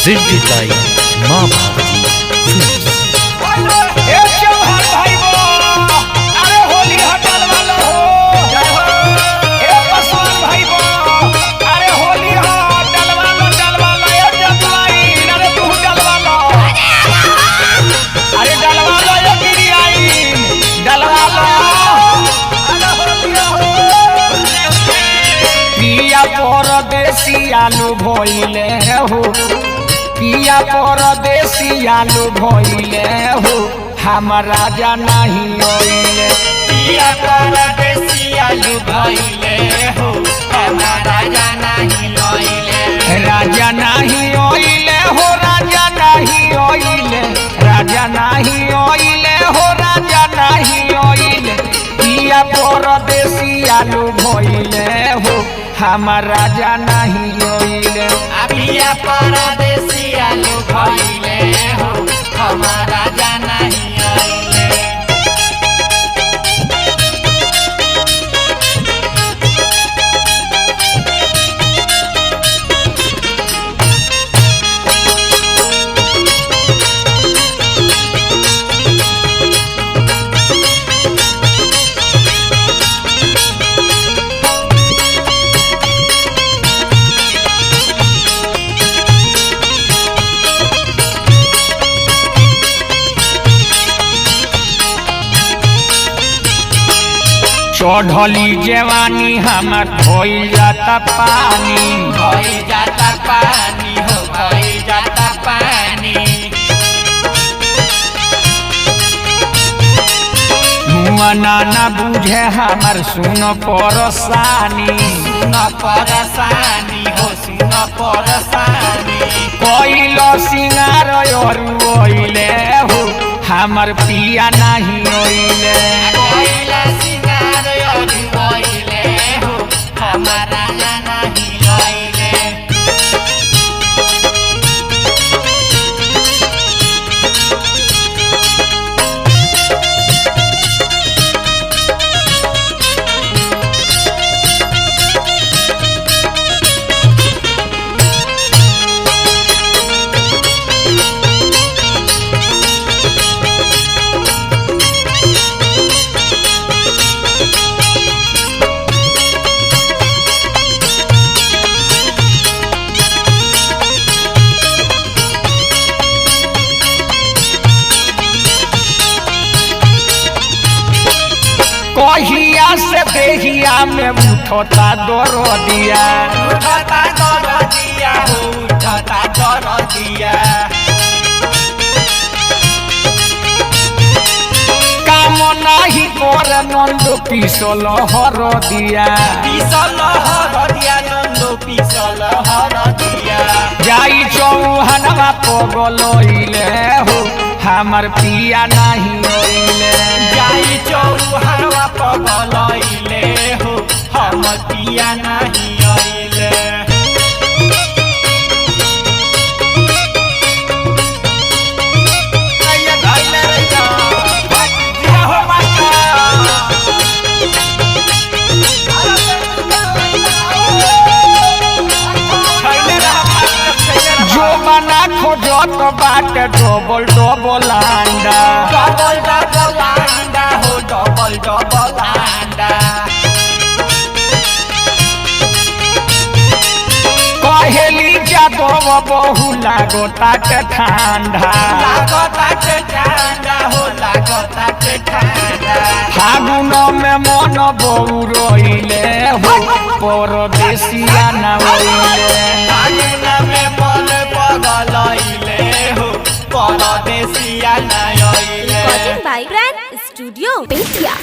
presented by माँ भारती films. परदेसी आलू भइले हो पिया परदेसी आलू भइले हो हम राजा नहीं ओइले पिया परदेसी आलू भइले हो हम राजा नहीं ओइले राजा नहीं ओइले हो राजा नहीं ओइले राजा नहीं ओइले हो राजा नहीं ओइले पिया परदेसी आलू भइले हो हम राजा नहीं ओइले पिया परदेसी आलू भइले हो हम राजा नहीं ओइले चढ़ली जवानी हमार धोई जाता पानी भई जाता पानी हो भई जाता पानी मुआना ना बुझे हमार सुन परसानी सुन परसानी हो सुन परसानी कोइलो सिंगार ओइले हो हमार पिया नहीं ओइले कोइला सिंगार ओइले हो हम राजा नहीं ओइले कहिया से देहिया में उठता दरदिया उठता दरदिया हो उठता दरदिया काम नहीं कर नंद पिसल हरदिया पिसल हरदिया नंदो पिसल हरदिया जाई चौहनवा पगलइले हो हमार पिया नहीं ओइले जाई चौहनवा पगलइले हो हम पिया नहीं ओइले जो बना खोजत बाटे डबल डबल अंडा डबल डबल अंडा हो डबल डबल अंडा कहेली जादव बहु लागता के ठंडा लागता के ठंडा हो लागता के ठंडा फागुन में मन बहु रोइले हो परदेसिया न ओइले फागुन में मन पगलइले हो परदेसिया न ओइले Recorded by Grand Studio, Betia.